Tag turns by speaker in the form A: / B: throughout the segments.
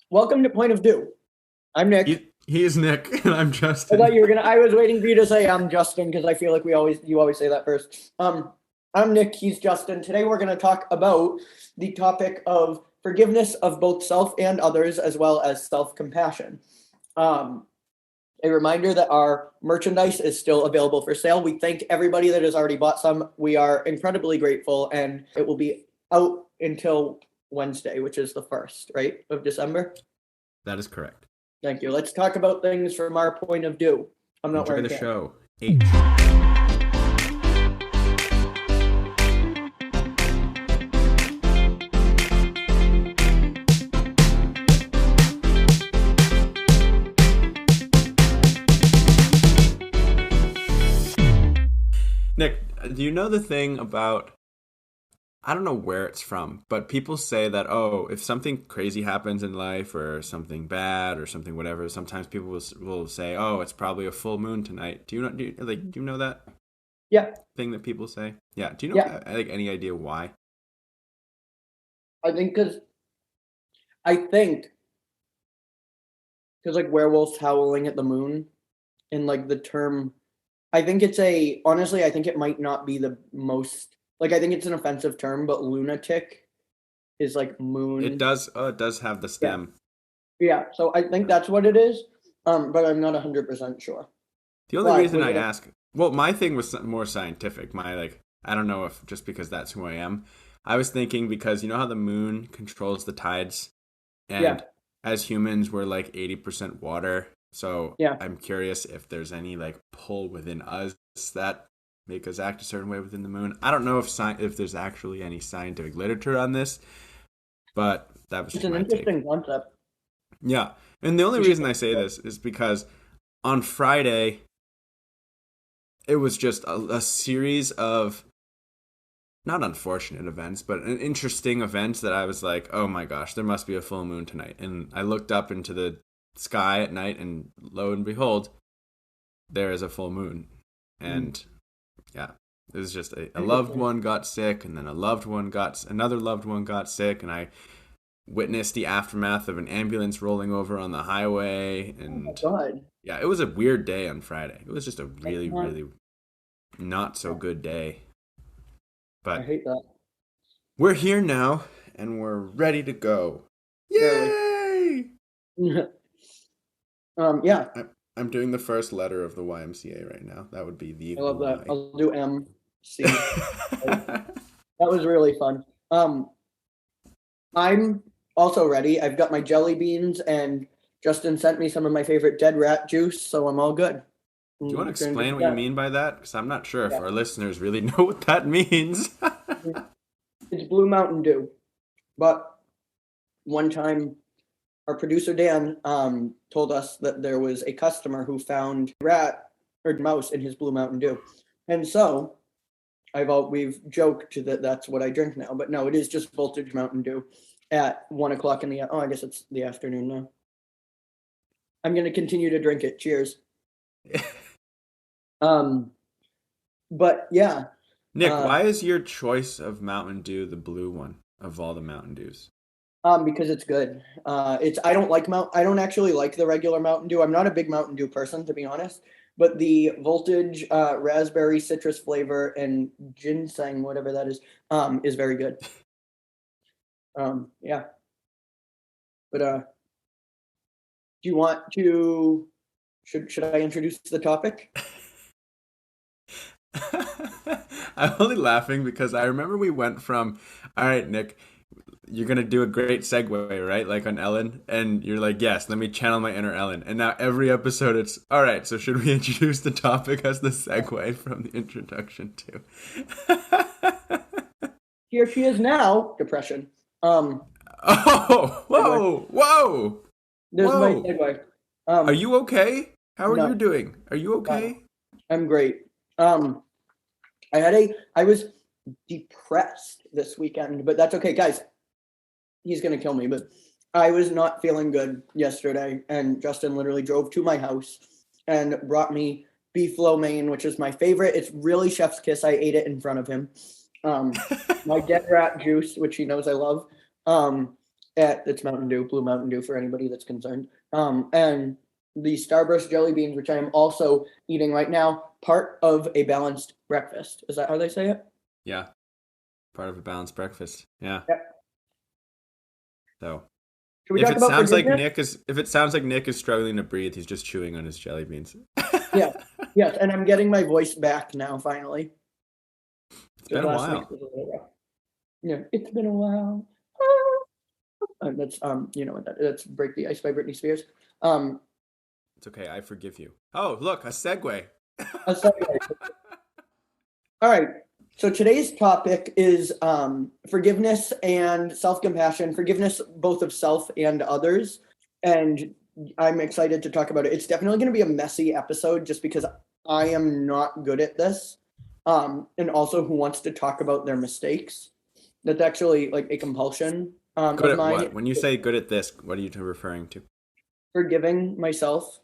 A: Welcome to Point of View. I'm Nick.
B: He is Nick, and I'm
A: I thought
B: Justin.
A: you were gonna. I was waiting for you to say I'm Justin because I feel like you always say that first. I'm Nick. He's Justin. Today we're gonna talk about the topic of forgiveness of both self and others, as well as self-compassion. Um, a reminder that our merchandise is still available for sale. We thank everybody that has already bought some. We are incredibly grateful, and it will be out until Wednesday, which is the 1st, right, of December.
B: That is correct.
A: Thank you. Let's talk about things from our point of view. I'm not
B: Enjoy
A: wearing
B: the
A: pants.
B: show. H. Nick, do you know the thing about, I don't know where it's from, but people say that, oh, if something crazy happens in life or something bad or something whatever, sometimes people will say, oh, it's probably a full moon tonight. Do you know that
A: Yeah,
B: thing that people say? Yeah. Do you know,
A: yeah.
B: like, any idea why?
A: I think because I think because like werewolves howling at the moon and like the term. I think it's a honestly. I think it might not be the most like. I think it's an offensive term, but lunatic is like
B: It
A: moon.
B: does. Oh, it does have the
A: Yeah,
B: stem.
A: yeah. So I think
B: Yeah.
A: that's what it is. But I'm not 100% sure.
B: The only
A: Why?
B: reason
A: Was
B: I
A: it a
B: ask, well, my thing was more scientific. My like, I don't know if just because that's who I am. I was thinking because you know how the moon controls the tides,
A: yeah,
B: and as humans we're like 80% water. So
A: yeah.
B: I'm curious if there's any like pull within us that make us act a certain way within the moon. I don't know if there's actually any scientific literature on this, but that was
A: It's
B: just
A: an
B: my take.
A: interesting concept.
B: Yeah, and the only
A: We should.
B: reason I say this is because on Friday it was just a series of not unfortunate events, but an interesting events that I was like, oh my gosh, there must be a full moon tonight. And I looked up into the sky at night, and lo and behold, there is a full moon.
A: Mm,
B: And yeah, it was just a loved
A: interesting.
B: one got sick, and then another loved one got sick, and I witnessed the aftermath of an ambulance rolling over on the highway.
A: Oh my
B: And
A: god.
B: yeah, it was a weird day on Friday. It was just a
A: That's
B: really,
A: not.
B: really not so good day.
A: I
B: But
A: hate that.
B: we're here now and we're ready to go.
A: Barely.
B: Yay!
A: Yeah,
B: I'm doing the first letter of the YMCA right now. That would be the
A: I love that.
B: Y.
A: I'll do M, C. That was really fun. I'm also ready. I've got my jelly beans, and Justin sent me some of my favorite dead rat juice, so I'm all good.
B: Do you want to
A: Gonna
B: explain
A: drink
B: what you
A: that.
B: mean by that? Because I'm not sure if
A: Yeah.
B: our listeners really know what that means.
A: It's Blue Mountain Dew. But one time, our producer Dan told us that there was a customer who found rat or mouse in his Blue Mountain Dew, and so we've joked that that's what I drink now, but no, it is just Voltage Mountain Dew at 1 o'clock in the I guess it's the afternoon now. I'm gonna continue to drink it. Cheers. Um, but yeah,
B: Nick,
A: uh,
B: why is your choice of Mountain Dew the blue one of all the Mountain Dews?
A: because it's good. I don't actually like the regular Mountain Dew. I'm not a big Mountain Dew person, to be honest. But the Voltage raspberry citrus flavor and ginseng, whatever that is very good. Yeah. But do you want to? Should I introduce the topic?
B: I'm only laughing because I remember we went from, all right, Nick, you're gonna do a great segue, right? Like on Ellen, and you're like, yes, let me channel my inner Ellen. And now every episode, it's all right. So should we introduce the topic as the segue from the introduction to?
A: Here she is now. Depression.
B: Oh,
A: Segue.
B: whoa, whoa,
A: There's my
B: whoa!
A: segue.
B: Are
A: Um,
B: you okay? How are you
A: no,
B: doing? Are you
A: no,
B: okay?
A: I'm great. I was depressed this weekend, but that's okay, guys. He's gonna kill me, but I was not feeling good yesterday, and Justin literally drove to my house and brought me beef lo mein, which is my favorite. It's really chef's kiss. I ate it in front of him. Um, my dead rat juice, which he knows I love, um, It's Mountain Dew, Blue Mountain Dew for anybody that's concerned. And the Starburst jelly beans, which I am also eating right now, part of a balanced breakfast. Is that how they say it?
B: Yeah, part of a balanced breakfast. Yeah.
A: Yep.
B: So
A: Should we talk about forgiveness?
B: If it sounds like Nick is struggling to breathe, he's just chewing on his jelly beans.
A: Yeah. Yes, and I'm getting my voice back now, finally.
B: It's
A: Because
B: been a
A: last week
B: while.
A: was a little rough. Yeah, it's been a while. That's you know what that's "Break the Ice" by Britney Spears. Um,
B: It's okay. I forgive you. Oh, look, a segue.
A: aside, all right. So today's topic is forgiveness and self-compassion, forgiveness both of self and others. And I'm excited to talk about it. It's definitely going to be a messy episode just because I am not good at this. And also who wants to talk about their mistakes. That's actually like a compulsion
B: Good
A: of
B: at what?
A: mine,
B: When you say good at this, what are you referring to?
A: forgiving myself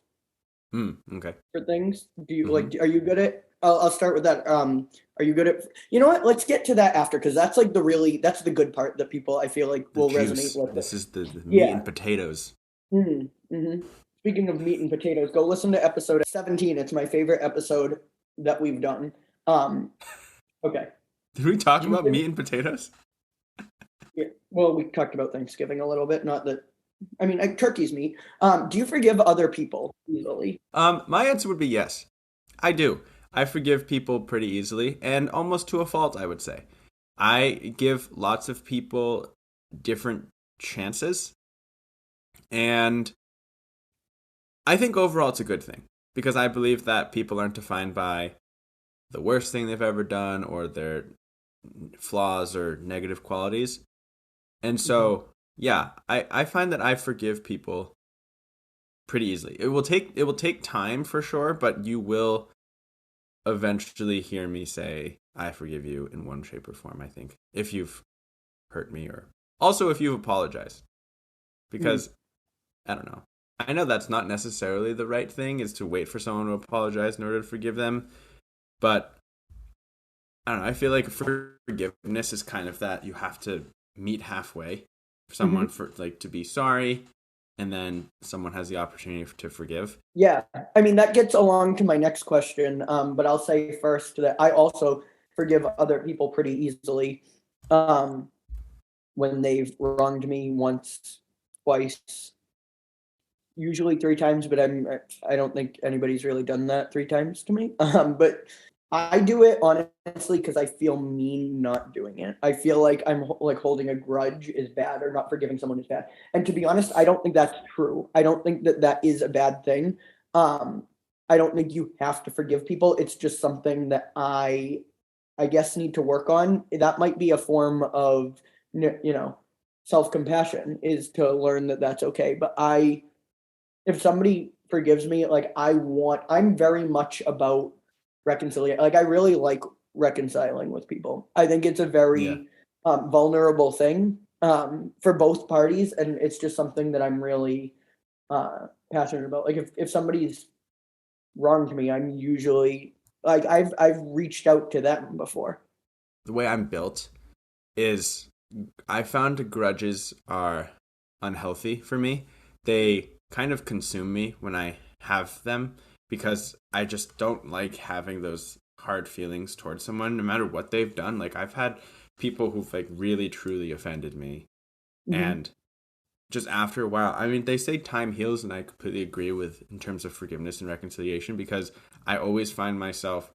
B: Okay.
A: for things. Do you
B: Mm-hmm.
A: like, are you good at, I'll start with that. Are you good at, you know what? Let's get to that after because that's like that's the good part that people I feel like
B: The
A: will resonate
B: juice.
A: with.
B: This is the meat
A: Yeah.
B: and potatoes.
A: Mm-hmm. Speaking of meat and potatoes, go listen to episode 17. It's my favorite episode that we've done. Um, okay.
B: Did we talk
A: Do you
B: about
A: think,
B: meat and potatoes?
A: yeah, well, we talked about Thanksgiving a little bit, not that, I mean, turkey's meat. Do you forgive other people easily?
B: My answer would be yes. I do. I forgive people pretty easily and almost to a fault, I would say. I give lots of people different chances, and I think overall it's a good thing because I believe that people aren't defined by the worst thing they've ever done or their flaws or negative qualities. And
A: Mm-hmm.
B: so, yeah, I find that I forgive people pretty easily. It will take time for sure, but you will eventually hear me say I forgive you in one shape or form, I think, if you've hurt me or also if you've apologized. Because I don't know. I know that's not necessarily the right thing is to wait for someone to apologize in order to forgive them, but I don't know. I feel like forgiveness is kind of that you have to meet halfway for
A: Mm-hmm.
B: someone for like to be sorry, and then someone has the opportunity to forgive.
A: Yeah, I mean that gets along to my next question. But I'll say first that I also forgive other people pretty easily um, when they've wronged me once, twice, usually three times. But I don't think anybody's really done that three times to me. But I do it honestly because I feel mean not doing it. I feel like like holding a grudge is bad or not forgiving someone is bad. And to be honest, I don't think that's true. I don't think that that is a bad thing. Um, I don't think you have to forgive people. It's just something that I guess need to work on. That might be a form of you know self-compassion is to learn that that's okay. But if somebody forgives me, like I'm very much about reconciliation. Like I really like reconciling with people. I think it's a
B: Yeah.
A: very vulnerable thing for both parties, and it's just something that I'm really passionate about. Like if somebody's wronged me, I'm usually like I've reached out to them before.
B: The way I'm built is I found grudges are unhealthy for me. They kind of consume me when I have them because I just don't like having those hard feelings towards someone no matter what they've done. Like I've had people who've like really truly offended me
A: Hmm.
B: and just after a while, I mean they say time heals and I completely agree with in terms of forgiveness and reconciliation because I always find myself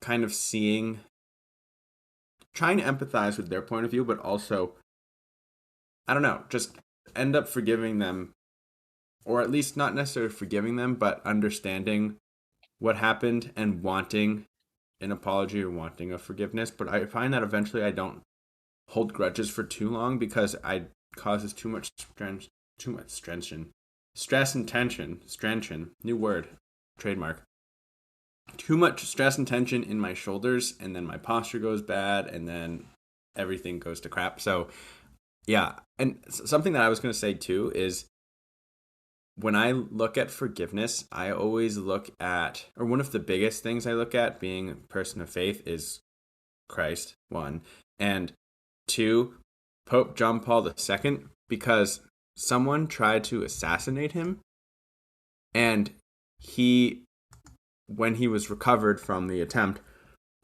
B: kind of seeing trying to empathize with their point of view but also I don't know, just end up forgiving them, or at least not necessarily forgiving them, but understanding what happened and wanting an apology or wanting a forgiveness. But I find that eventually I don't hold grudges for too long because I causes too much stress and tension, new word, trademark. Too much stress and tension in my shoulders, and then my posture goes bad, and then everything goes to crap. So yeah, and something that I was going to say too is when I look at forgiveness, I always look at, or one of the biggest things I look at being a person of faith is Christ, one. And two, Pope John Paul II because someone tried to assassinate him, and he, when he was recovered from the attempt,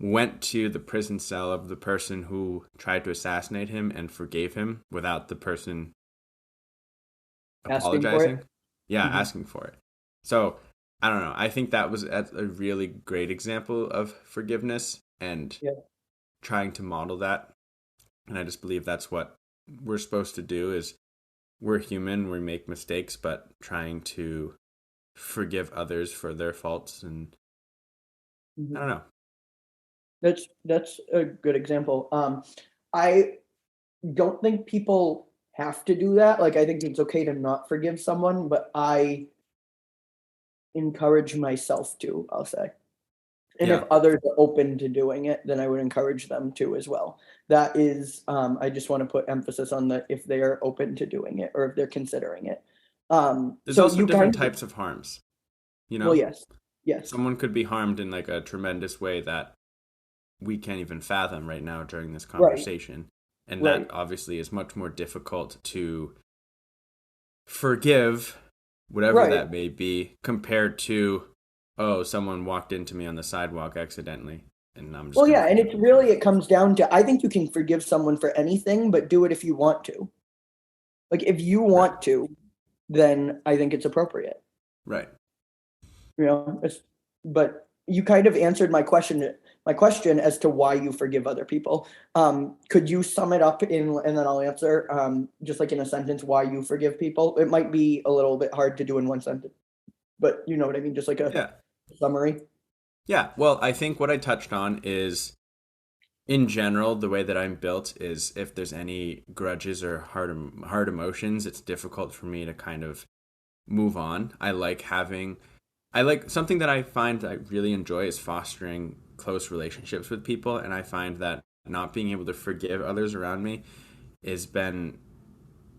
B: went to the prison cell of the person who tried to assassinate him and forgave him without the person
A: Asking for
B: apologizing.
A: it.
B: Yeah,
A: Hmm.
B: asking for it. So I don't know. I think that was a really great example of forgiveness and
A: Yeah.
B: trying to model that. And I just believe that's what we're supposed to do is we're human, we make mistakes, but trying to forgive others for their faults. And I
A: Hmm.
B: don't know.
A: That's a good example. I don't think people have to do that. Like, I think it's okay to not forgive someone, but I encourage myself to, I'll say. And if
B: Yeah,
A: others are open to doing it, then I would encourage them to as well. That is, I just want to put emphasis on the if they are open to doing it or if they're considering it.
B: there's
A: So
B: also
A: you
B: different
A: kind of,
B: types of harms, you
A: well,
B: know?
A: yes, yes,
B: Someone could be harmed in like a tremendous way that we can't even fathom right now during this
A: right,
B: conversation. And that
A: right,
B: obviously is much more difficult to forgive, whatever
A: right.
B: that may be, compared to, oh, someone walked into me on the sidewalk accidentally, and I'm just
A: Well,
B: going to
A: yeah, and
B: forgive
A: it's
B: them for
A: really,
B: it.
A: it comes down to, I think you can forgive someone for anything, but do it if you want to. Like, if you
B: Right,
A: want to, then I think it's appropriate.
B: right.
A: It's, but you kind of answered my question as to why you forgive other people. Could you sum it up in, and then I'll answer, just like in a sentence, why you forgive people? It might be a little bit hard to do in one sentence, but you know what I mean? Just like a
B: Yeah.
A: summary.
B: Yeah. Well, I think what I touched on is in general, the way that I'm built is if there's any grudges or hard emotions, it's difficult for me to kind of move on. I like something that I find that I really enjoy is fostering close relationships with people, and I find that not being able to forgive others around me has been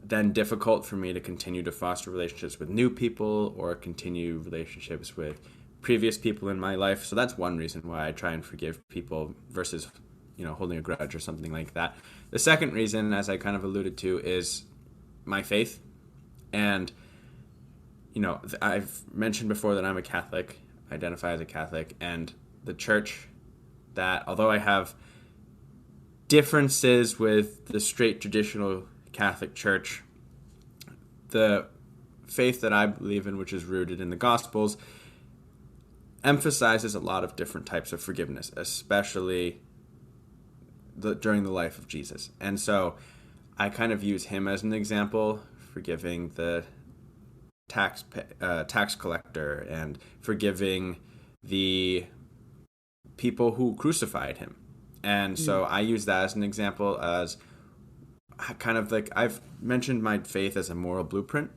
B: then difficult for me to continue to foster relationships with new people or continue relationships with previous people in my life. So that's one reason why I try and forgive people versus, holding a grudge or something like that. The second reason, as I kind of alluded to, is my faith. And, I've mentioned before that I'm a Catholic, identify as a Catholic, and the church that, although I have differences with the straight traditional Catholic Church, the faith that I believe in, which is rooted in the Gospels, emphasizes a lot of different types of forgiveness, especially during the life of Jesus. And so I kind of use him as an example, forgiving the tax collector and forgiving the people who crucified him. And
A: Mm.
B: so I use that as an example as kind of like I've mentioned my faith as a moral blueprint.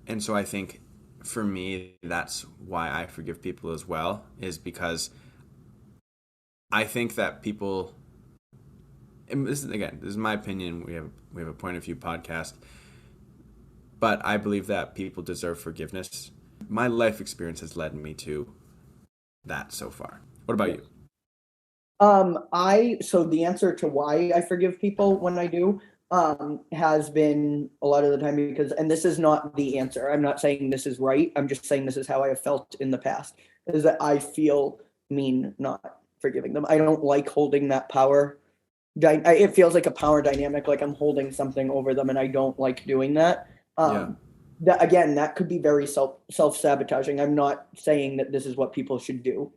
B: And so I think for me, that's why I forgive people as well, is because I think that people, and this is my opinion. We have a point of view podcast, but I believe that people deserve forgiveness. My life experience has led me to that so far. What about
A: Yes.
B: you?
A: So the answer to why I forgive people when I do, has been a lot of the time because, and this is not the answer. I'm not saying this is right. I'm just saying this is how I have felt in the past, is that I feel mean not forgiving them. I don't like holding that power. It feels like a power dynamic, like I'm holding something over them, and I don't like doing that.
B: Yeah.
A: That again, that could be very self-sabotaging. I'm not saying that this is what people should do.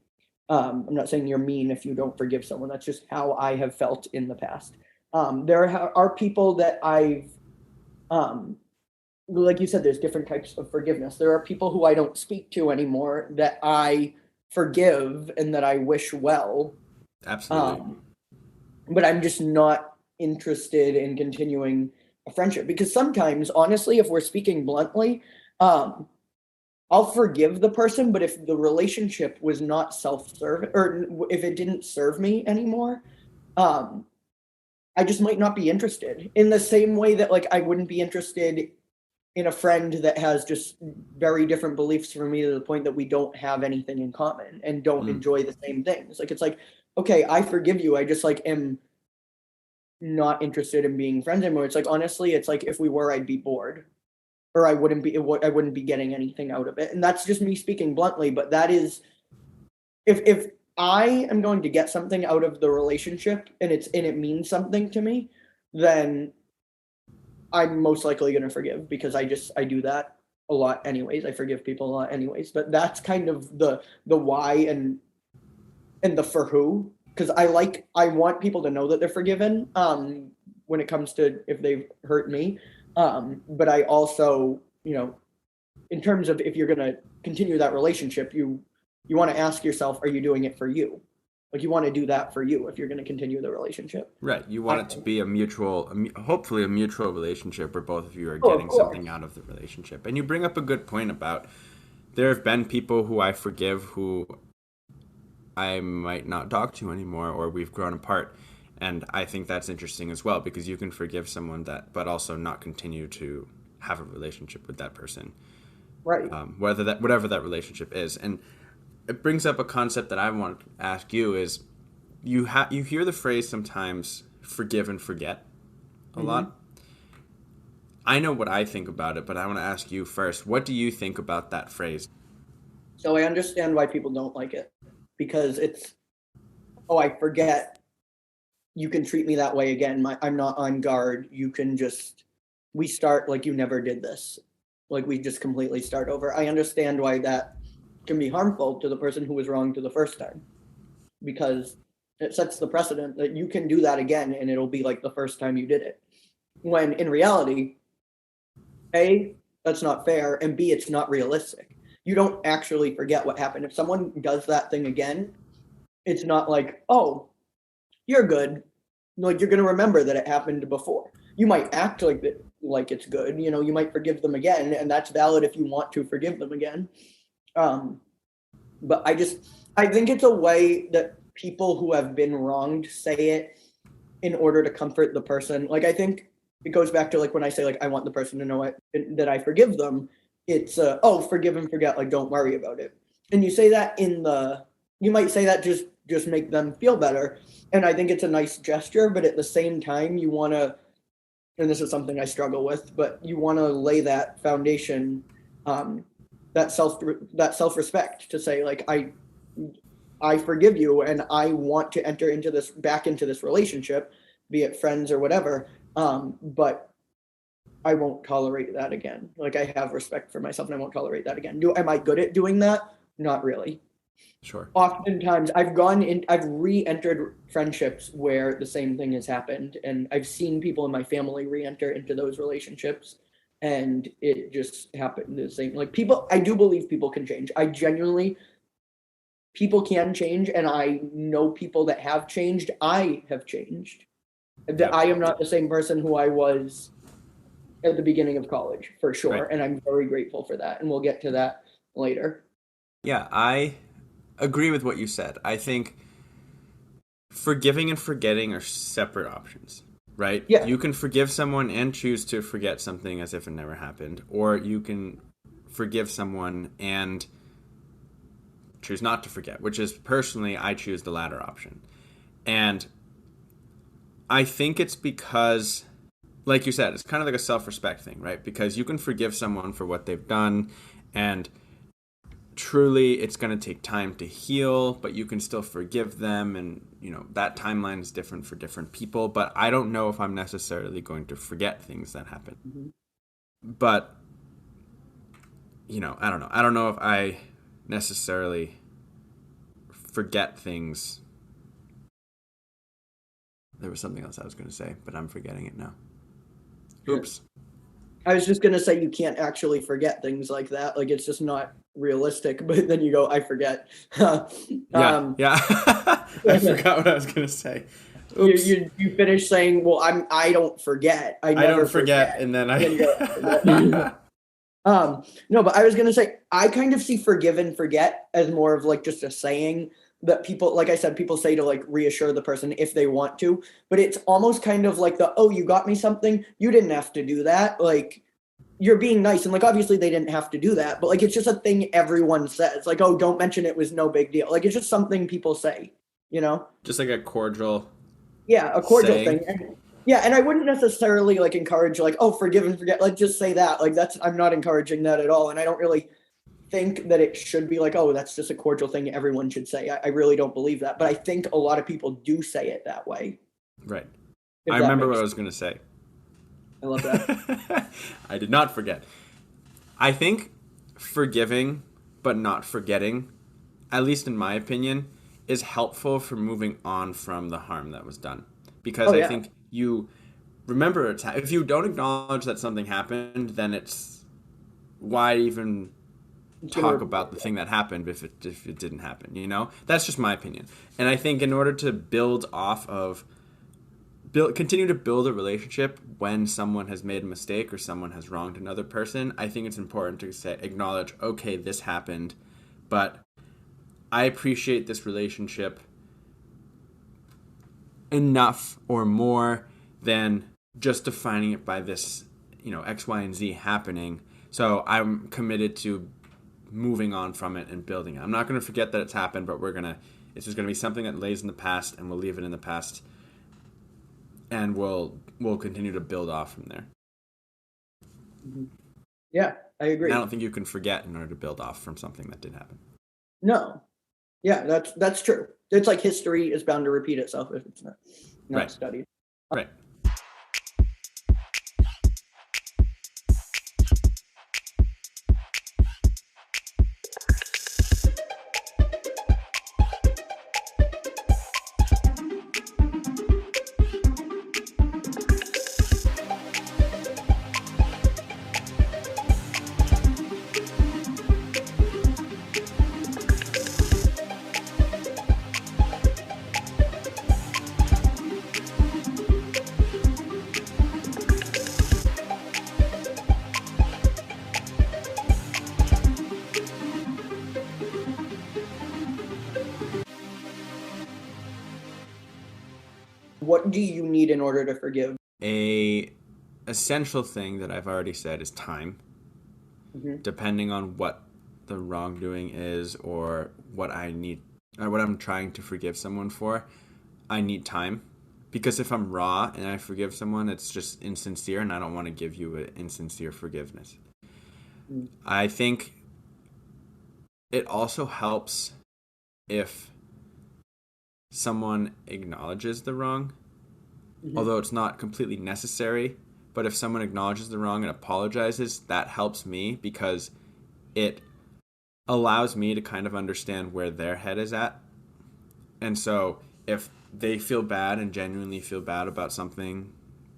A: I'm not saying you're mean if you don't forgive someone. That's just how I have felt in the past. There are people that um, like you said, there's different types of forgiveness. There are people who I don't speak to anymore that I forgive and that I wish well.
B: Absolutely.
A: Um, but I'm just not interested in continuing a friendship because sometimes, honestly, if we're speaking bluntly, um, I'll forgive the person, but if the relationship was not self-serving or if it didn't serve me anymore, um, I just might not be interested. In the same way that like I wouldn't be interested in a friend that has just very different beliefs from me to the point that we don't have anything in common and don't
B: Mm.
A: enjoy the same things. Like it's like, okay, I forgive you. I just like am not interested in being friends anymore. It's like, honestly, it's like if we were, I'd be bored, or I wouldn't be getting anything out of it. And that's just me speaking bluntly, but that is, if I am going to get something out of the relationship and it means something to me, then I'm most likely going to forgive, because I do that a lot anyways. I forgive people a lot anyways. But that's kind of the why and the for who, because I want people to know that they're forgiven, when it comes to if they've hurt me. But I also, in terms of if you're going to continue that relationship, you want to ask yourself, are you doing it for you? Like, you want to do that for you if you're going to continue the relationship.
B: Right. You want it to be hopefully a mutual relationship where both of you are
A: Oh, of
B: getting
A: course.
B: something out of the relationship. And you bring up a good point about there have been people who I forgive who I might not talk to anymore, or we've grown apart. And I think that's interesting as well, because you can forgive someone but also not continue to have a relationship with that person,
A: Right.
B: whatever that relationship is. And it brings up a concept that I want to ask you is you hear the phrase sometimes forgive and forget a lot. I know what I think about it, but I want to ask you first. What do you think about that phrase?
A: So I understand why people don't like it, because it's, oh, I forget. You can treat me that way again. I'm not on guard. We start like you never did this. Like, we just completely start over. I understand why that can be harmful to the person who was wrong to the first time, because it sets the precedent that you can do that again and it'll be like the first time you did it. When in reality, A, that's not fair, and B, it's not realistic. You don't actually forget what happened. If someone does that thing again, it's not like, oh, you're good. Like, you're going to remember that it happened before. You might act like it's good. You might forgive them again, and that's valid if you want to forgive them again. But I think it's a way that people who have been wronged say it in order to comfort the person. Like, I think it goes back to, like, when I say, like, I want the person to know that I forgive them. It's oh, forgive and forget. Like, don't worry about it. And you say that you might say that just make them feel better. And I think it's a nice gesture, but at the same time, you want to, and this is something I struggle with, but you want to lay that foundation, that self-respect, to say, like, I forgive you and I want to enter back into this relationship, be it friends or whatever. But I won't tolerate that again. Like, I have respect for myself and I won't tolerate that again. Am I good at doing that? Not really.
B: Sure.
A: Oftentimes I've re-entered friendships where the same thing has happened, and I've seen people in my family re-enter into those relationships, and it just happened the same. Like, I do believe people can change. People can change, and I know people that have changed. I have changed.
B: Yep.
A: I am not the same person who I was at the beginning of college, for sure.
B: Right.
A: And I'm very grateful for that. And we'll get to that later.
B: Yeah, I agree with what you said. I think forgiving and forgetting are separate options, right?
A: Yeah.
B: You can forgive someone and choose to forget something as if it never happened, or you can forgive someone and choose not to forget, which is, personally, I choose the latter option. And I think it's because, like you said, it's kind of like a self-respect thing, right? Because you can forgive someone for what they've done, and truly it's going to take time to heal, but you can still forgive them. And, that timeline is different for different people, but I don't know if I'm necessarily going to forget things that happen. Mm-hmm. But, I don't know. I don't know if I necessarily forget things. There was something else I was going to say, but I'm forgetting it now. Oops.
A: I was just going to say you can't actually forget things like that. Like, it's just not realistic, but then you go, I forget.
B: Yeah. I forgot what I was going to say. Oops.
A: You finish saying, well, I don't forget. I don't forget.
B: And then
A: no, but I was going to say, I kind of see forgive and forget as more of like just a saying that people, like I said, people say to like reassure the person if they want to, but it's almost kind of like oh, you got me something. You didn't have to do that. Like, you're being nice. And like, obviously they didn't have to do that, but like, it's just a thing everyone says, like, oh, don't mention it was no big deal. Like, it's just something people say,
B: just like a cordial.
A: Yeah. A cordial
B: saying.
A: thing. Yeah, and I wouldn't necessarily like encourage like, oh, forgive and forget. Like just say that. Like that's I'm not encouraging that at all. And I don't really think that it should be like, oh, that's just a cordial thing everyone should say. I really don't believe that. But I think a lot of people do say it that way.
B: Right.
A: If
B: I
A: that
B: remember what
A: makes
B: I
A: sense.
B: was going to say.
A: I love that.
B: I did not forget. I think forgiving but not forgetting, at least in my opinion, is helpful for moving on from the harm that was done. Because
A: Oh
B: I
A: yeah.
B: think you remember if you don't acknowledge that something happened, then it's why even
A: It's gonna
B: talk
A: repeat
B: about the
A: itself.
B: thing that happened if it didn't happen, you know? That's just my opinion. And I think in order to build off of continue to build a relationship when someone has made a mistake or someone has wronged another person, I think it's important to say acknowledge, okay, this happened, but I appreciate this relationship enough or more than just defining it by this, X, Y, and Z happening. So I'm committed to moving on from it and building it. I'm not going to forget that it's happened, but it's just going to be something that lays in the past, and we'll leave it in the past, and we'll continue to build off from there.
A: Mhm. Yeah, I
B: And I
A: agree.
B: don't think you can forget in order to build off from something that did happen.
A: No. Yeah, that's true. It's like history is bound to repeat itself if it's not
B: Right.
A: studied.
B: Right.
A: What do you need in order to forgive?
B: A essential thing that I've already said is time.
A: Hmm.
B: Depending on what the wrongdoing is or what I need or what I'm trying to forgive someone for, I need time. Because if I'm raw and I forgive someone, it's just insincere, and I don't want to give you an insincere forgiveness. I think it also helps if someone acknowledges the wrong,
A: Hmm.
B: although it's not completely necessary. But if someone acknowledges the wrong and apologizes, that helps me because it allows me to kind of understand where their head is at. And so if they feel bad and genuinely feel bad about something,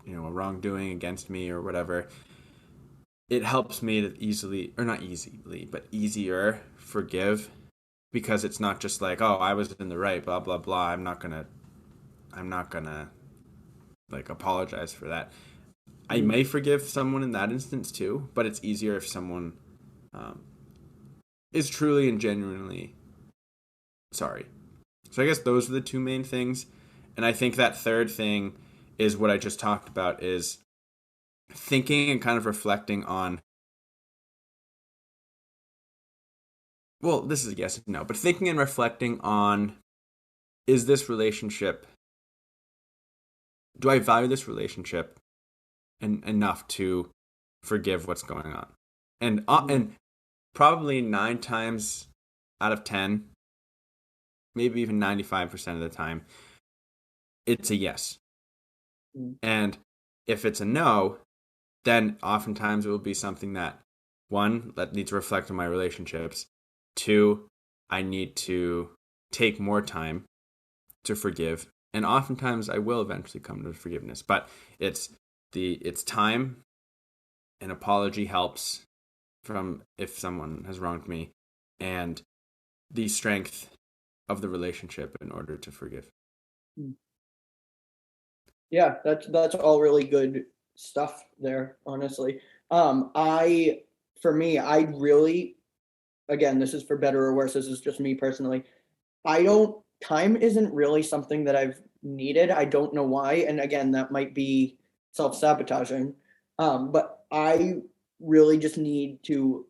B: a wrongdoing against me or whatever, it helps me to easily, or not easily, but easier forgive because it's not just like, oh, I was in the right, blah blah blah. I'm not gonna like apologize for that. I
A: Hmm.
B: may forgive someone in that instance too, but it's easier if someone um, is truly and genuinely sorry. So I guess those are the two main things. And I think that third thing is what I just talked about is thinking and kind of reflecting on, well, this is a yes and no, but thinking and reflecting on, is this relationship, do I value this relationship enough to forgive what's going on?
A: Hmm.
B: And probably 9 times out of 10, maybe even 95% of the time, it's a yes. And if it's a no, then oftentimes it will be something that, one, that needs to reflect on my relationships. Two, I need to take more time to forgive. And oftentimes I will eventually come to forgiveness. But it's time. An apology helps from if someone has wronged me, and the strength of the relationship in order to forgive.
A: Yeah, that's all really good stuff there, honestly. I for me, I really again, this is for better or worse, this is just me personally. I don't time isn't really something that I've needed. I don't know why. And again, that might be self-sabotaging. But I really just need to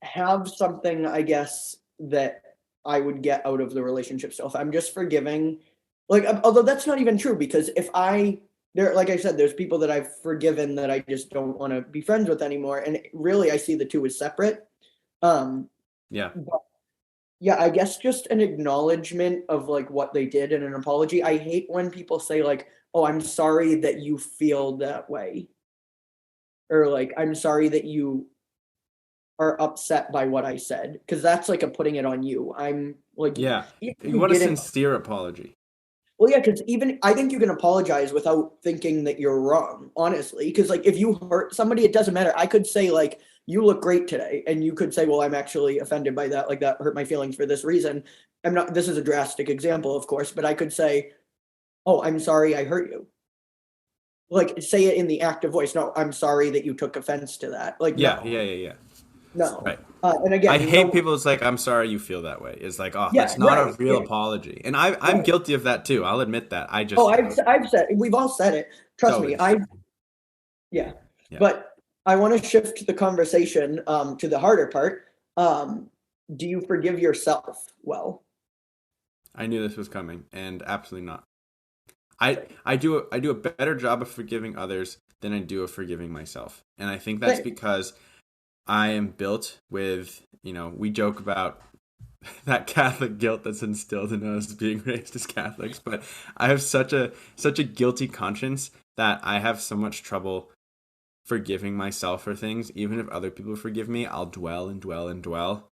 A: have something, I guess, that I would get out of the relationship. So if I'm just forgiving Like, although that's not even true because if I there, like I said, there's people that I've forgiven that I just don't want to be friends with anymore, and really I see the two as separate. Um,
B: Yeah.
A: but yeah, I guess just an acknowledgement of like what they did and an apology. I hate when people say like, "Oh, I'm sorry that you feel that way," or like, "I'm sorry that you are upset by what I said," because that's like a putting it on you. I'm like,
B: Yeah.
A: even if
B: You
A: you
B: want a
A: didn't.
B: sincere apology.
A: Well, yeah, because even I think you can apologize without thinking that you're wrong, honestly. Because like if you hurt somebody, it doesn't matter. I could say like, "You look great today," and you could say, "Well, I'm actually offended by that. Like that hurt my feelings for this reason." I'm not. This is a drastic example, of course, but I could say, "Oh, I'm sorry, I hurt you." Like say it in the active voice. No, I'm sorry that you took offense to that. Like
B: Yeah,
A: no,
B: yeah, yeah, yeah.
A: no.
B: Right.
A: And
B: I
A: again,
B: hate
A: no.
B: people. It's like, I'm sorry you feel that way. It's like, oh,
A: Yeah,
B: that's not a
A: right.
B: real
A: Yeah,
B: apology. And I'm
A: right.
B: guilty of that too. I'll admit that. I
A: Oh,
B: just
A: I've said we've all said it. Trust me,
B: totally.
A: yeah.
B: Yeah.
A: But I want to shift the conversation to the harder part. Um, do you forgive yourself well?
B: I knew this was coming, and absolutely not.
A: Same.
B: I do a better job of forgiving others than I do of forgiving myself. And I think that's
A: Same.
B: because I am built with, we joke about that Catholic guilt that's instilled in us being raised as Catholics, but I have such a guilty conscience that I have so much trouble forgiving myself for things. Even if other people forgive me, I'll dwell and dwell and dwell,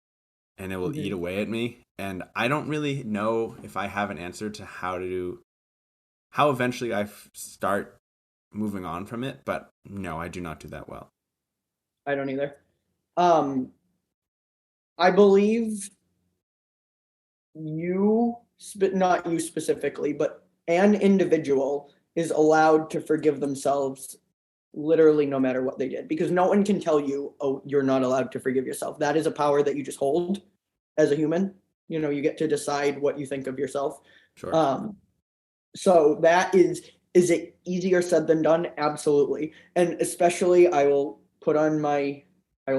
B: and it will eat
A: Mhm.
B: away at me. And I don't really know if I have an answer to how eventually start moving on from it, but no, I do not do that well.
A: I don't either. Um, I believe not you specifically, but an individual is allowed to forgive themselves literally no matter what they did because no one can tell you, oh, you're not allowed to forgive yourself. That is a power that you just hold as a human. You get to decide what you think of yourself.
B: Sure.
A: Um, so is it easier said than done? Absolutely. And especially I will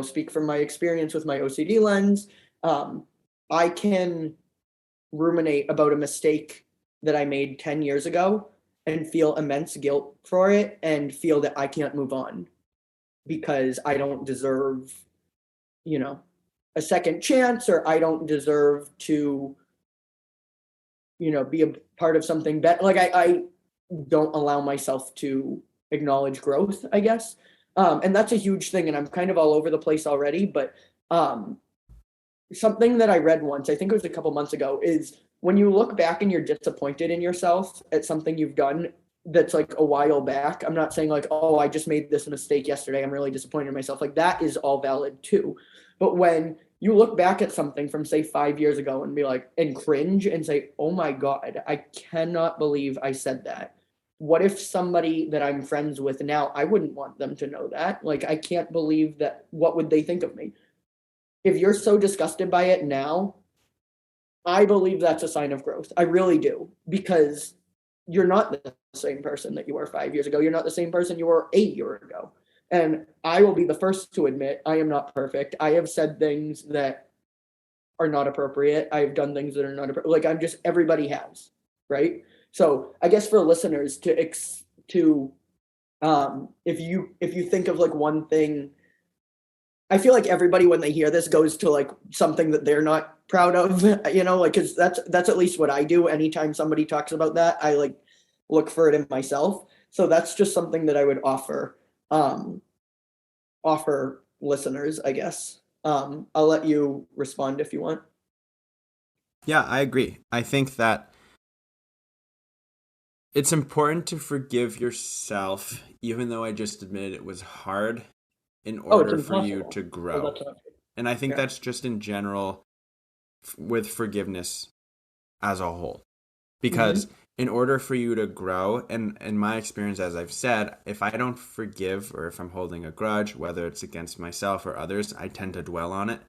A: speak from my experience with my OCD lens. Um, I can ruminate about a mistake that I made 10 years ago and feel immense guilt for it and feel that I can't move on because I don't deserve, you know, a second chance or I don't deserve to, be a part of something better. Like I don't allow myself to acknowledge growth, I guess. And that's a huge thing. And I'm kind of all over the place already, but um, something that I read once, I think it was a couple months ago, is when you look back and you're disappointed in yourself at something you've done that's like a while back. I'm not saying like, oh, I just made this mistake yesterday. I'm really disappointed in myself. Like that is all valid too. But when you look back at something from say 5 years ago and be like, and cringe and say, oh my God, I cannot believe I said that. What if somebody that I'm friends with now, I wouldn't want them to know that? Like, I can't believe that. What would they think of me? If you're so disgusted by it now, I believe that's a sign of growth. I really do. Because you're not the same person that you were 5 years ago. You're not the same person you were 8 years ago. And I will be the first to admit I am not perfect. I have said things that are not appropriate. I've done things that are not appropriate. Like I'm just everybody has, right? So I guess for listeners to if you think of like one thing, I feel like everybody when they hear this goes to like something that they're not proud of, like because that's at least what I do. Anytime somebody talks about that, I like look for it in myself. So that's just something that I would um, offer listeners, I guess. I'll let you respond if you want.
B: Yeah, I agree. I think that it's important to forgive yourself, even though I just admitted it was hard in
A: Oh, it's
B: order for you
A: impossible.
B: to
A: Well,
B: grow.
A: that's not true.
B: And I think
A: Yeah.
B: that's just in general with forgiveness as a whole. Because
A: Hmm.
B: in order for you to grow, and in my experience, as I've said, if I don't forgive or if I'm holding a grudge, whether it's against myself or others, I tend to dwell on it.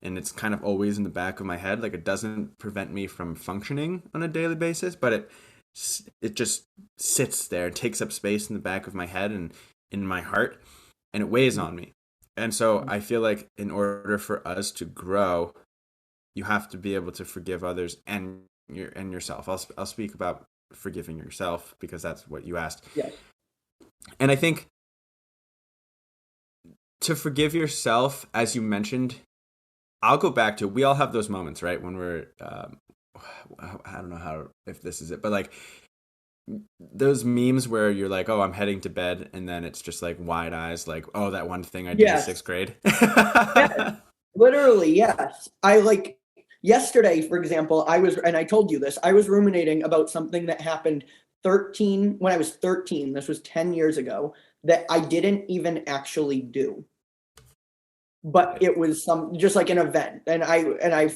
B: And it's kind of always in the back of my head. Like it doesn't prevent me from functioning on a daily basis, but it just sits there, takes up space in the back of my head and in my heart, and it weighs on me. And so I feel like in order for us to grow, you have to be able to forgive others and yourself. I'll speak about forgiving yourself, because that's what you asked.
A: Yes.
B: And I think to forgive yourself, as you mentioned, I'll go back to, we all have those moments, right? When we're, I don't know how, if this is it, but like those memes where you're like, oh, I'm heading to bed. And then it's just like wide eyes, like, oh, that one thing I did in sixth grade.
A: Yeah, literally, yes. I like yesterday, for example, and I told you this, I was ruminating about something that happened when I was 13, this was 10 years ago, that I didn't even actually do. But it was just like an event. And I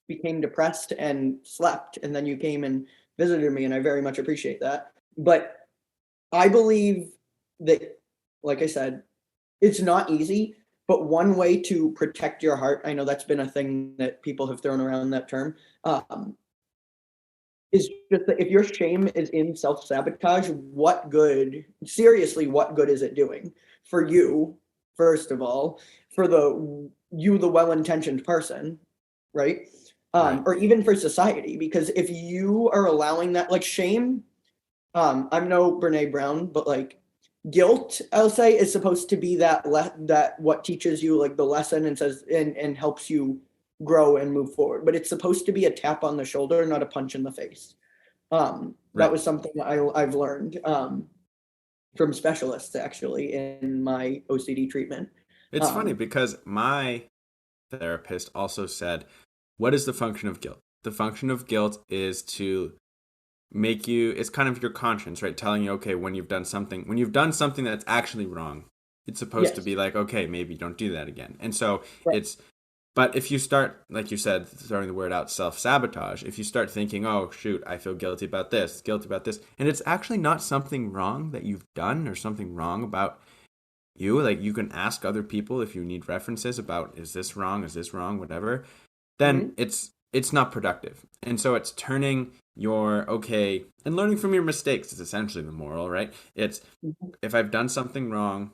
A: became depressed and slept. And then you came and visited me, and I very much appreciate that. But I believe that, like I said, it's not easy, but one way to protect your heart, I know that's been a thing that people have thrown around that term, is just that if your shame is in self-sabotage, seriously, what good is it doing for you, first of all, for the well-intentioned person, right?
B: Right.
A: Or even for society, because if you are allowing that, like shame, I'm no Brene Brown, but like guilt, I'll say, is supposed to be that what teaches you like the lesson and says and helps you grow and move forward. But it's supposed to be a tap on the shoulder, not a punch in the face. That
B: Right.
A: was something I've learned from specialists actually in my OCD treatment.
B: It's funny because my therapist also said, what is the function of guilt? The function of guilt is to make you, it's kind of your conscience, right? Telling you, okay, when you've done something that's actually wrong, it's supposed to be like, okay, maybe don't do that again. And so but if you start, like you said, throwing the word out, self-sabotage, if you start thinking, oh, shoot, I feel guilty about this, and it's actually not something wrong that you've done or something wrong about you, like you can ask other people if you need references about, is this wrong, whatever, then it's not productive. And so it's turning your, okay, and learning from your mistakes is essentially the moral, right? It's, if I've done something wrong,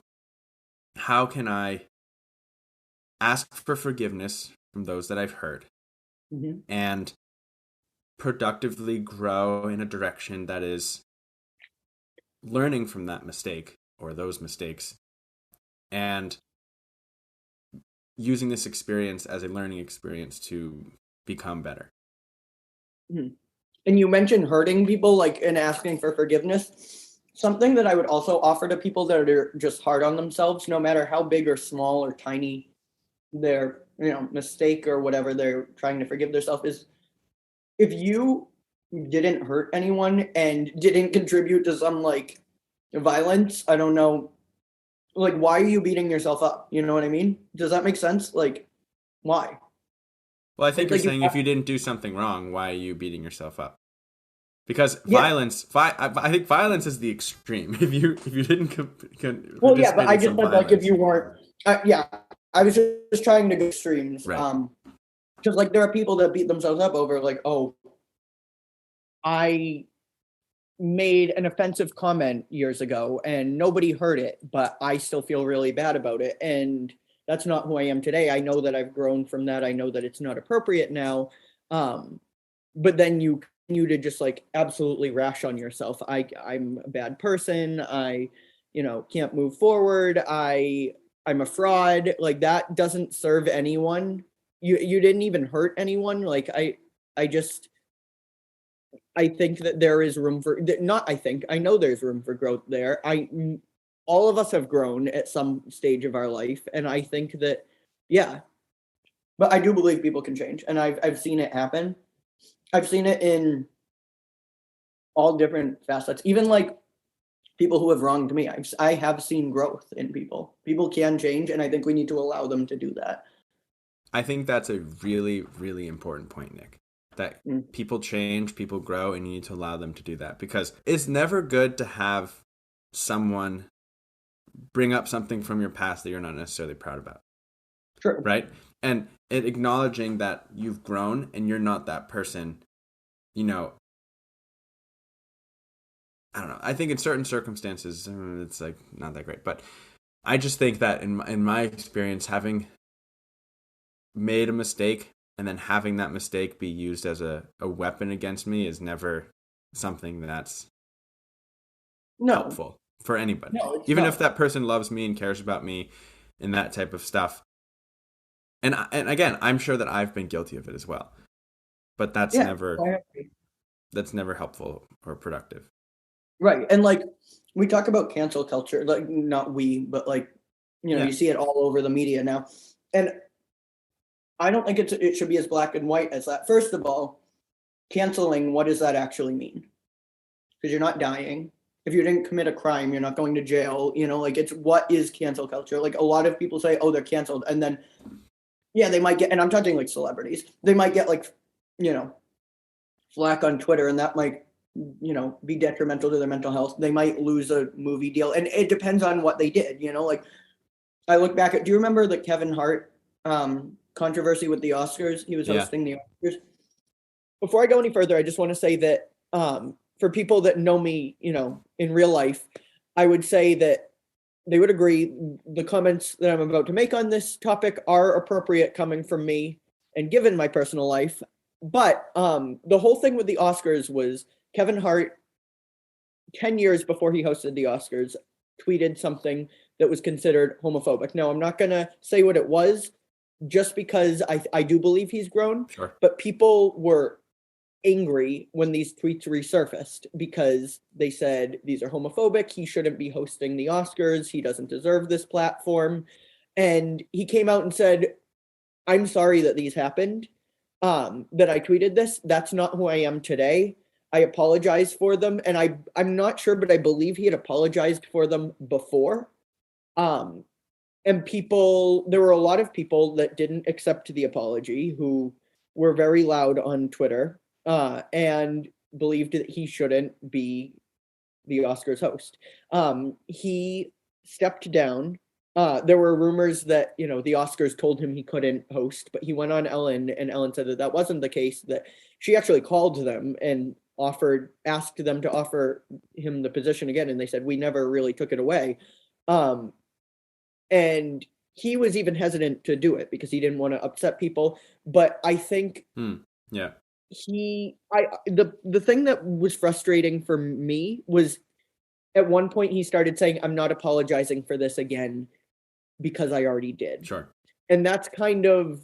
B: how can I ask for forgiveness from those that I've hurt and productively grow in a direction that is learning from that mistake or those mistakes and using this experience as a learning experience to become better.
A: And you mentioned hurting people, like, and asking for forgiveness. Something that I would also offer to people that are just hard on themselves, no matter how big or small or tiny their, mistake or whatever they're trying to forgive themselves, is if you didn't hurt anyone and didn't contribute to some like violence, I don't know, like, why are you beating yourself up? You know what I mean? Does that make sense? Like, why?
B: Well, I think
A: Like
B: you're saying if you didn't do something wrong, why are you beating yourself up? Because
A: yeah.
B: I think violence is the extreme. If you didn't
A: Well, yeah, but
B: participate
A: I
B: in
A: just
B: some
A: meant like if
B: violence,
A: you weren't, yeah, I was just trying to go extremes.
B: right?
A: Because like there are people that beat themselves up over like, oh, I made an offensive comment years ago and nobody heard it, but I still feel really bad about it. And that's not who I am today. I know that I've grown from that. I know that it's not appropriate now. But then you continue to just like absolutely rash on yourself. I'm a bad person. I, can't move forward. I'm a fraud. Like that doesn't serve anyone. You didn't even hurt anyone. Like I think that there is room for, not I think, I know there's room for growth there. All of us have grown at some stage of our life. And I think that, yeah, but I do believe people can change. And I've seen it happen. I've seen it in all different facets, even like people who have wronged me. I have seen growth in people. People can change. And I think we need to allow them to do that.
B: I think that's a really, really important point, Nick. That people change, people grow, and you need to allow them to do that, because it's never good to have someone bring up something from your past that you're not necessarily proud about.
A: True.
B: Right? And acknowledging that you've grown and you're not that person, I don't know. I think in certain circumstances, it's like not that great. But I just think that in my experience, having made a mistake and then having that mistake be used as a weapon against me is never something that's
A: No,
B: helpful for anybody.
A: no, it's
B: Even if
A: not.
B: that person loves me and cares about me and that type of stuff. And again, I'm sure that I've been guilty of it as well. But
A: Yeah, I agree.
B: that's never helpful or productive.
A: Right. And like we talk about cancel culture, like not we, but like,
B: Yeah,
A: you see it all over the media now. And I don't think it should be as black and white as that. First of all, canceling, what does that actually mean? Because you're not dying. If you didn't commit a crime, you're not going to jail. Like it's what is cancel culture? Like a lot of people say, oh, they're canceled. And then, yeah, they might get, and I'm talking like celebrities, they might get like, you know, flack on Twitter, and that might, be detrimental to their mental health. They might lose a movie deal. And it depends on what they did, like I look back at, do you remember the Kevin Hart controversy with the Oscars? He was
B: yeah,
A: hosting the Oscars. Before I go any further, I just want to say that for people that know me, in real life, I would say that they would agree the comments that I'm about to make on this topic are appropriate coming from me and given my personal life. But the whole thing with the Oscars was Kevin Hart, 10 years before he hosted the Oscars, tweeted something that was considered homophobic. Now, I'm not going to say what it was just because I do believe he's grown,
B: sure.
A: but people were angry when these tweets resurfaced because they said these are homophobic. He shouldn't be hosting the Oscars. He doesn't deserve this platform. And he came out and said, I'm sorry that these happened, that I tweeted this. That's not who I am today. I apologize for them. And I'm not sure, but I believe he had apologized for them before. Um, and there were a lot of people that didn't accept the apology who were very loud on Twitter and believed that he shouldn't be the Oscars host. He stepped down. There were rumors that the Oscars told him he couldn't host, but he went on Ellen, and Ellen said that that wasn't the case. That she actually called them and asked them to offer him the position again, and they said we never really took it away. And he was even hesitant to do it because he didn't want to upset people. But I think
B: Yeah,
A: the thing that was frustrating for me was at one point he started saying, I'm not apologizing for this again because I already did.
B: sure.
A: And that's kind of,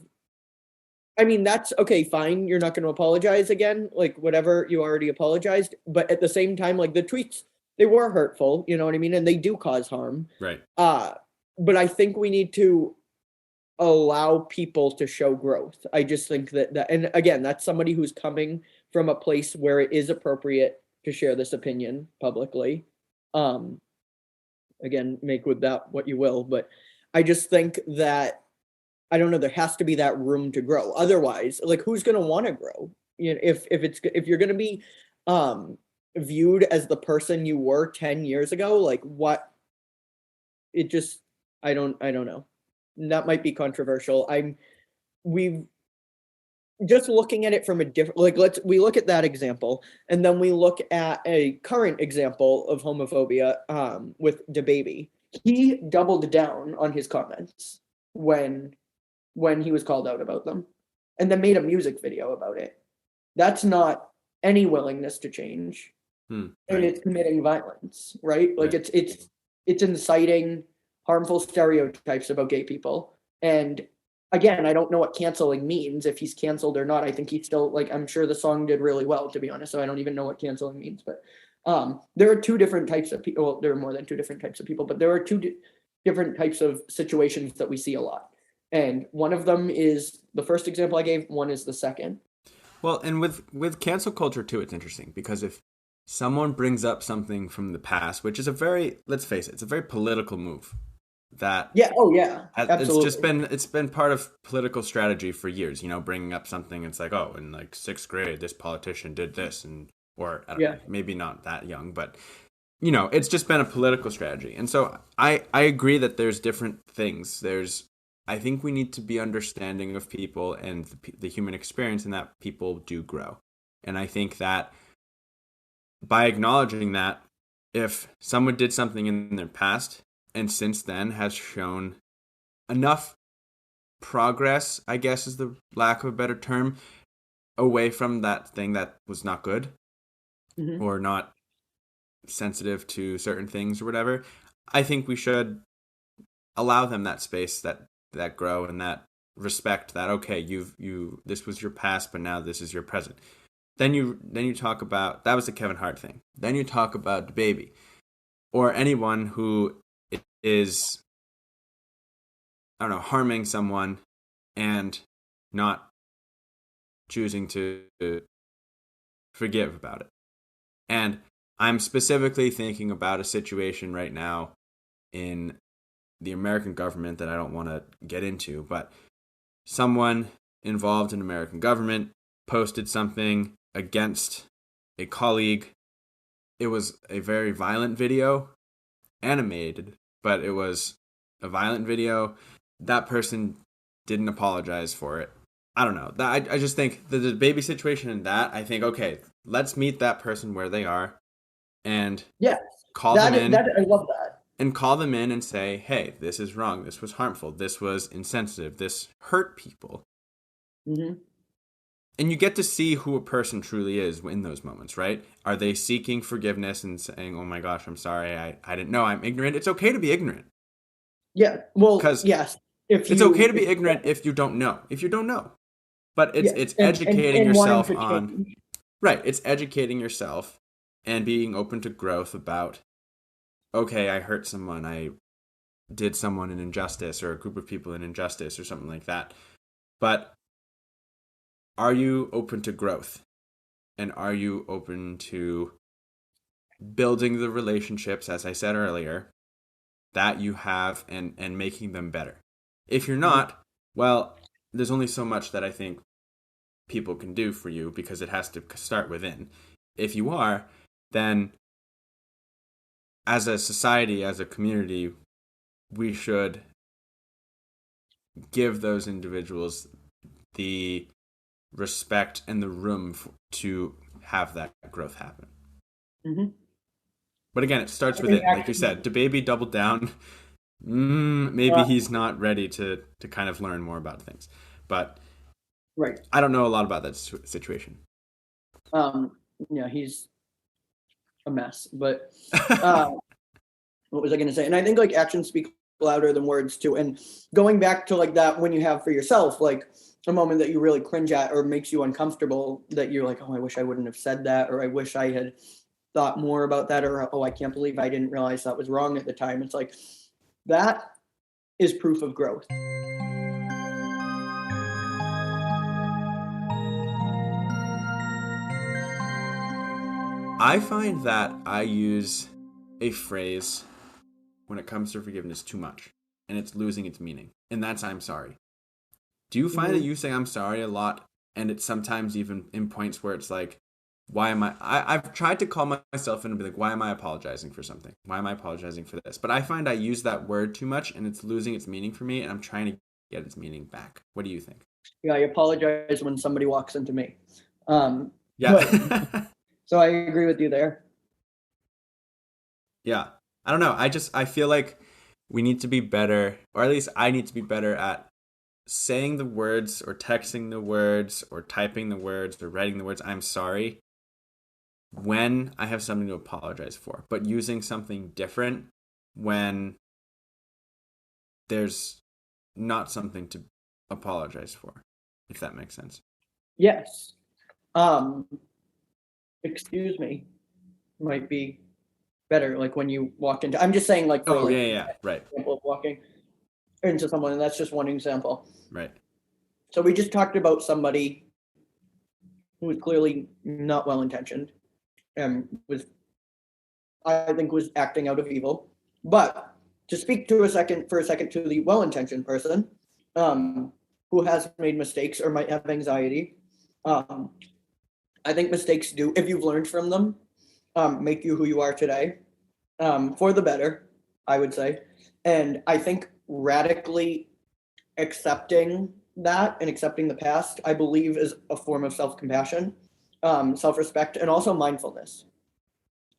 A: I mean, that's okay, fine. You're not going to apologize again, like whatever, you already apologized. But at the same time, like the tweets, they were hurtful, you know what I mean? And they do cause harm.
B: Right.
A: But I think we need to allow people to show growth. I just think that, and again, that's somebody who's coming from a place where it is appropriate to share this opinion publicly. Again, make with that what you will, but I just think that, I don't know, there has to be that room to grow. Otherwise, like who's going to want to grow? If you're going to be viewed as the person you were 10 years ago, like what, it just, I don't know. That might be controversial. We've just looking at it from a different, like we look at that example and then we look at a current example of homophobia with DaBaby. He doubled down on his comments when he was called out about them and then made a music video about it. That's not any willingness to change.
B: Right.
A: And it's committing violence, right? Like
B: Right.
A: it's inciting harmful stereotypes about gay people. And again, I don't know what canceling means, if he's canceled or not. I think he's still, like, I'm sure the song did really well, to be honest. So I don't even know what canceling means. But there are two different types of people. Well, there are more than two different types of people, but there are different types of situations that we see a lot. And one of them is the first example I gave. One is the second.
B: Well, and with cancel culture too, it's interesting because if someone brings up something from the past, which is let's face it, it's a very political move.
A: Yeah. Oh, yeah. Absolutely.
B: It's been part of political strategy for years. Bringing up something. It's like, oh, in like sixth grade, this politician did this, or I don't know, maybe not that young, but it's just been a political strategy. And so I agree that there's different things. I think we need to be understanding of people and the human experience, and that people do grow. And I think that by acknowledging that, if someone did something in their past and since then has shown enough progress, I guess is the lack of a better term, away from that thing that was not good
A: Mm-hmm.
B: or not sensitive to certain things or whatever. I think we should allow them that space, that grow, and that respect that, okay, you this was your past, but now this is your present. Then you talk about, that was the Kevin Hart thing. Then you talk about the baby or anyone who is, I don't know, harming someone and not choosing to forgive about it. And I'm specifically thinking about a situation right now in the American government that I don't want to get into, but someone involved in American government posted something against a colleague. It was a very violent video, animated, but it was a violent video. That person didn't apologize for it. I don't know. I just think the baby situation in that, I think, okay, let's meet that person where they are and
A: Yeah,
B: call them in.
A: I love that.
B: And call them in and say, hey, this is wrong. This was harmful. This was insensitive. This hurt people.
A: Mm-hmm.
B: And you get to see who a person truly is in those moments, right? Are they seeking forgiveness and saying, oh my gosh, I'm sorry. I didn't know. I'm ignorant. It's okay to be ignorant.
A: Yeah, well,
B: Because
A: yes.
B: it's okay to be ignorant if you don't know. If you don't know. But it's educating
A: and wanting
B: yourself
A: to
B: on...
A: change.
B: Right. It's educating yourself and being open to growth about, okay, I hurt someone. I did someone an injustice or a group of people an injustice or something like that. But are you open to growth? And are you open to building the relationships, as I said earlier, that you have and making them better? If you're not, well, there's only so much that I think people can do for you because it has to start within. If you are, then as a society, as a community, we should give those individuals the respect and the room to have that growth happen.
A: Mm-hmm.
B: But again, it starts with it. Like you said, DeBaby doubled down. Maybe he's not ready to kind of learn more about things. But
A: right.
B: I don't know a lot about that situation.
A: Yeah, he's a mess. But what was I going to say? And I think like actions speak louder than words too. And going back to like that when you have for yourself, like a moment that you really cringe at or makes you uncomfortable, that you're like, oh, I wish I wouldn't have said that, or I wish I had thought more about that, or oh, I can't believe I didn't realize that was wrong at the time. It's like that is proof of growth.
B: I find that I use a phrase when it comes to forgiveness too much, and it's losing its meaning. And that's I'm sorry. Do you find that you say I'm sorry a lot, and it's sometimes even in points where it's like, why am I've tried to call myself in and be like, why am I apologizing for something? Why am I apologizing for this? But I find I use that word too much, and it's losing its meaning for me, and I'm trying to get its meaning back. What do you think?
A: Yeah, I apologize when somebody walks into me.
B: Yeah.
A: So I agree with you there.
B: Yeah. I don't know. I feel like we need to be better, or at least I need to be better at saying the words or texting the words or typing the words or writing the words I'm sorry when I have something to apologize for, but using something different when there's not something to apologize for, if that makes sense.
A: Yes. Excuse me might be better, like when you walk into, I'm just saying like for
B: right,
A: example of walking into someone, and that's just one example.
B: Right.
A: So we just talked about somebody who was clearly not well intentioned and I think was acting out of evil. But to speak to for a second to the well intentioned person, who has made mistakes or might have anxiety, I think mistakes do, if you've learned from them, make you who you are today, for the better, I would say. And I think radically accepting that and accepting the past, I believe, is a form of self-compassion, self-respect, and also mindfulness.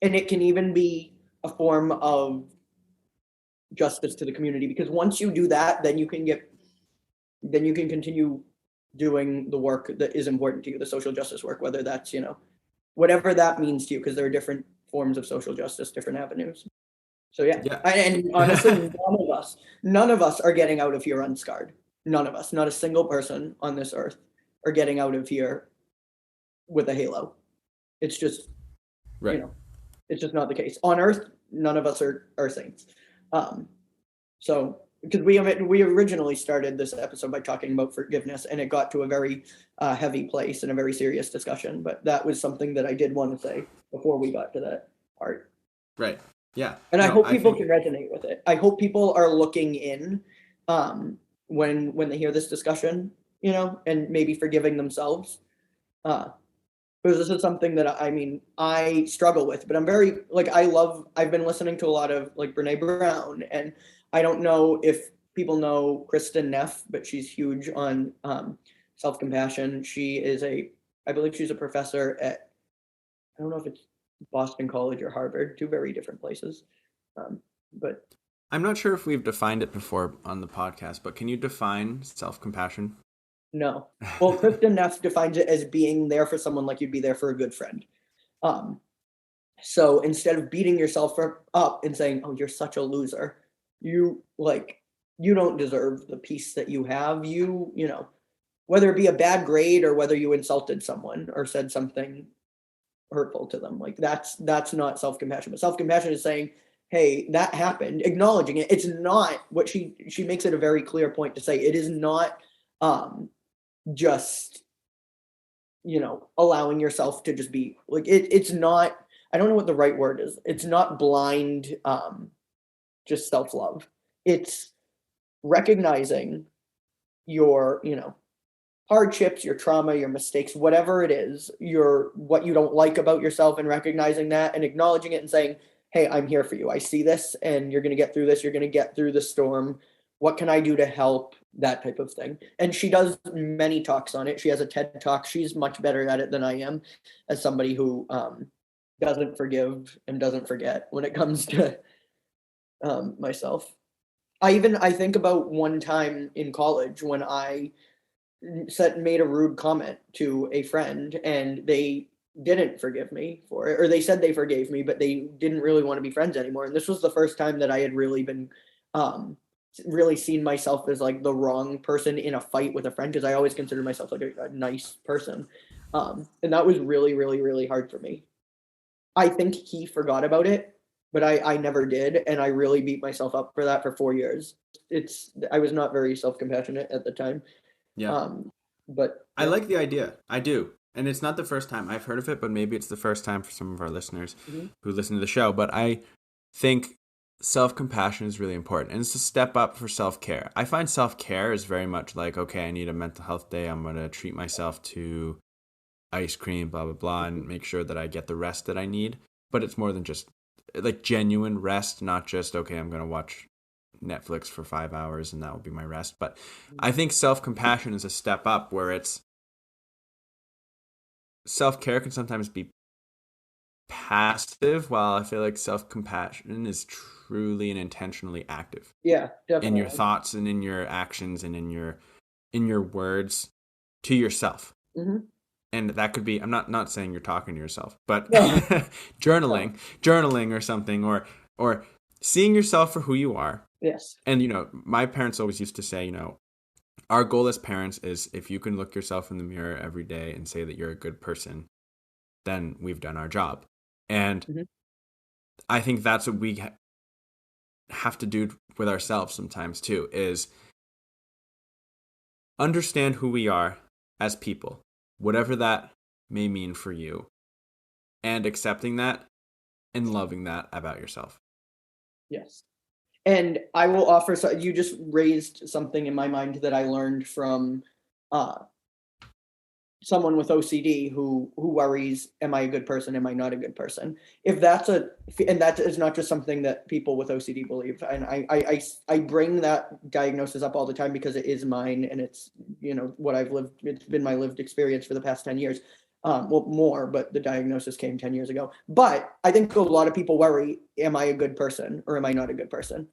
A: And it can even be a form of justice to the community, because once you do that, then you can get then you can continue doing the work that is important to you, the social justice work, whether that's, whatever that means to you, because there are different forms of social justice, different avenues. So yeah,
B: Yeah.
A: and honestly, none of us are getting out of here unscarred. None of us, not a single person on this earth, are getting out of here with a halo. It's just,
B: Right.
A: it's just not the case. On earth, none of us are saints. So because we originally started this episode by talking about forgiveness, and it got to a very heavy place and a very serious discussion. But that was something that I did want to say before we got to that part.
B: Right. Yeah.
A: And I hope people can resonate with it. I hope people are looking in when they hear this discussion, and maybe forgiving themselves. Because this is something that I struggle with, but I'm very I've been listening to a lot of like Brene Brown, and I don't know if people know Kristen Neff, but she's huge on self-compassion. I believe she's a professor at, I don't know if it's Boston College or Harvard, two very different places. But
B: I'm not sure if we've defined it before on the podcast, but can you define self-compassion?
A: No. Well, Kristen Neff defines it as being there for someone like you'd be there for a good friend. So instead of beating yourself up and saying, "Oh, you're such a loser," you don't deserve the peace that you have. Whether it be a bad grade or whether you insulted someone or said something hurtful to them, like that's not self-compassion. But self-compassion is saying, "Hey, that happened," acknowledging it. It's not what she makes it a very clear point to say. It is not just allowing yourself to just be like it's not, I don't know what the right word is. It's not blind just self-love. It's recognizing your hardships, your trauma, your mistakes, whatever it is, what you don't like about yourself, and recognizing that and acknowledging it and saying, "Hey, I'm here for you. I see this, and you're going to get through this. You're going to get through the storm. What can I do to help?" That type of thing. And she does many talks on it. She has a TED Talk. She's much better at it than I am, as somebody who doesn't forgive and doesn't forget when it comes to myself. I think about one time in college when I made a rude comment to a friend, and they didn't forgive me for it, or they said they forgave me, but they didn't really want to be friends anymore. And this was the first time that I had really been really seen myself as like the wrong person in a fight with a friend, because I always considered myself like a nice person. And that was really, really, really hard for me. I think he forgot about it, but I never did. And I really beat myself up for that for 4 years. I was not very self-compassionate at the time.
B: Yeah.
A: But
B: I like the idea. I do. And it's not the first time I've heard of it, but maybe it's the first time for some of our listeners who listen to the show. But I think self-compassion is really important, and it's a step up for self-care. I find self-care is very much like, okay, I need a mental health day, I'm going to treat myself to ice cream, blah, blah, blah, and make sure that I get the rest that I need. But it's more than just like genuine rest, not just, okay, I'm going to watch Netflix for 5 hours and that will be my rest. But I think self-compassion is a step up, where it's self-care can sometimes be passive, while I feel like self-compassion is truly and intentionally active.
A: Yeah, definitely.
B: In your thoughts and in your actions and in your words to yourself. And that could be, I'm not saying you're talking to yourself, but journaling or something, or seeing yourself for who you are.
A: Yes.
B: And my parents always used to say, our goal as parents is, if you can look yourself in the mirror every day and say that you're a good person, then we've done our job. And I think that's what we have to do with ourselves sometimes too, is understand who we are as people, whatever that may mean for you, and accepting that and loving that about yourself.
A: Yes. And I will offer, so you just raised something in my mind that I learned from someone with OCD who worries, am I a good person? Am I not a good person? And that is not just something that people with OCD believe. And I bring that diagnosis up all the time because it is mine, and it's, what I've lived. It's been my lived experience for the past 10 years. Well, more, but the diagnosis came 10 years ago. But I think a lot of people worry, am I a good person or am I not a good person?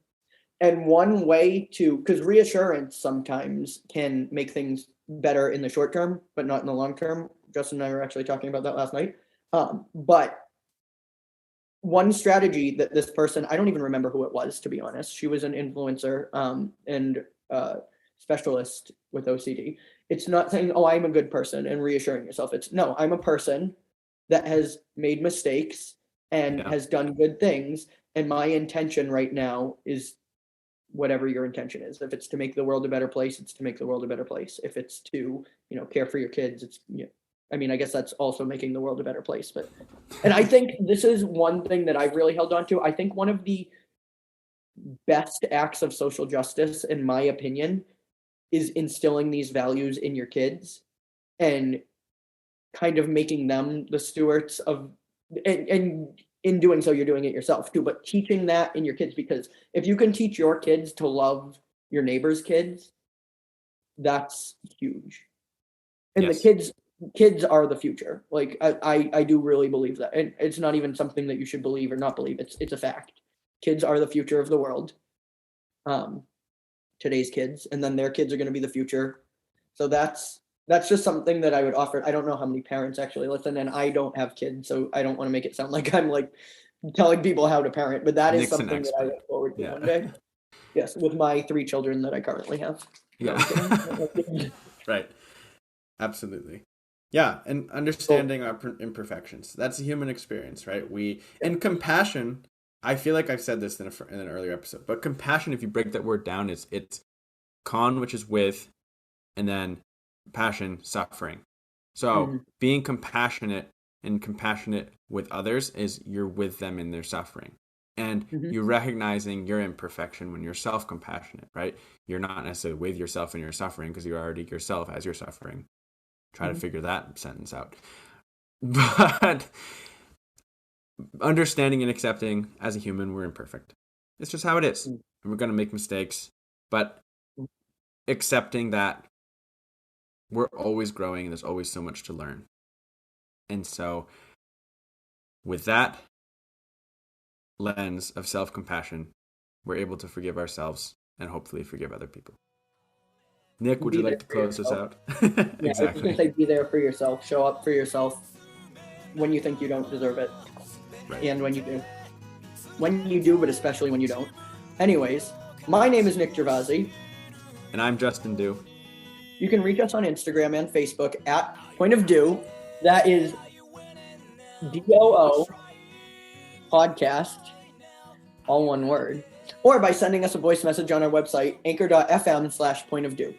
A: And one way to, because reassurance sometimes can make things better in the short term, but not in the long term. Justin and I were actually talking about that last night. But one strategy that this person, I don't even remember who it was, to be honest. She was an influencer and specialist with OCD. It's not saying, oh, I'm a good person and reassuring yourself. It's no, I'm a person that has made mistakes and has done good things. And my intention right now is whatever your intention is. If it's to make the world a better place, it's to make the world a better place. If it's to, care for your kids, it's, I mean, I guess that's also making the world a better place. But, and I think this is one thing that I've really held on to. I think one of the best acts of social justice, in my opinion, is instilling these values in your kids and kind of making them the stewards of, and in doing so, you're doing it yourself too, but teaching that in your kids, because if you can teach your kids to love your neighbor's kids, that's huge. And the kids are the future. Like I do really believe that. And it's not even something that you should believe or not believe. It's a fact. Kids are the future of the world. Today's kids, and then their kids are going to be the future. So that's just something that I would offer. I don't know how many parents actually listen, and I don't have kids, so I don't want to make it sound like I'm like telling people how to parent, but that is something that I look forward to one day. Yes, with my 3 children that I currently have.
B: Yeah. Right. Absolutely. Yeah, and understanding our imperfections. That's a human experience, right? And compassion, I feel like I've said this in an earlier episode, but compassion, if you break that word down, it's con, which is with, and then passion, suffering. So being compassionate with others is you're with them in their suffering. And you're recognizing your imperfection when you're self-compassionate, right? You're not necessarily with yourself in your suffering because you're already yourself as you're suffering. Try to figure that sentence out. But understanding and accepting as a human, we're imperfect. It's just how it is. And we're going to make mistakes. But accepting that we're always growing and there's always so much to learn. And so with that lens of self-compassion, we're able to forgive ourselves and hopefully forgive other people. Nick, would you like to close us out?
A: Yeah, exactly. I was going to say, be there for yourself. Show up for yourself when you think you don't deserve it. Right. And when you do. When you do, but especially when you don't. Anyways, my name is Nick Gervasi.
B: And I'm Justin Dew.
A: You can reach us on Instagram and Facebook at Point of Dew. That is DOO podcast, all one word. Or by sending us a voice message on our website, anchor.fm/pointofdew.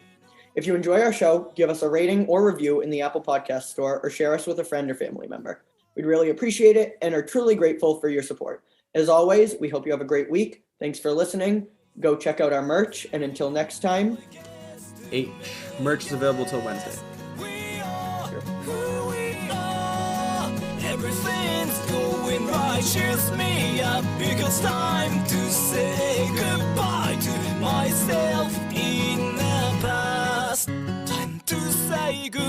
A: If you enjoy our show, give us a rating or review in the Apple Podcast Store or share us with a friend or family member. We'd really appreciate it and are truly grateful for your support. As always, we hope you have a great week. Thanks for listening. Go check out our merch, and until next time,
B: merch is available till Wednesday.
C: Everything's going right, cheers me up, because time to say goodbye to myself in the past. Time to say goodbye.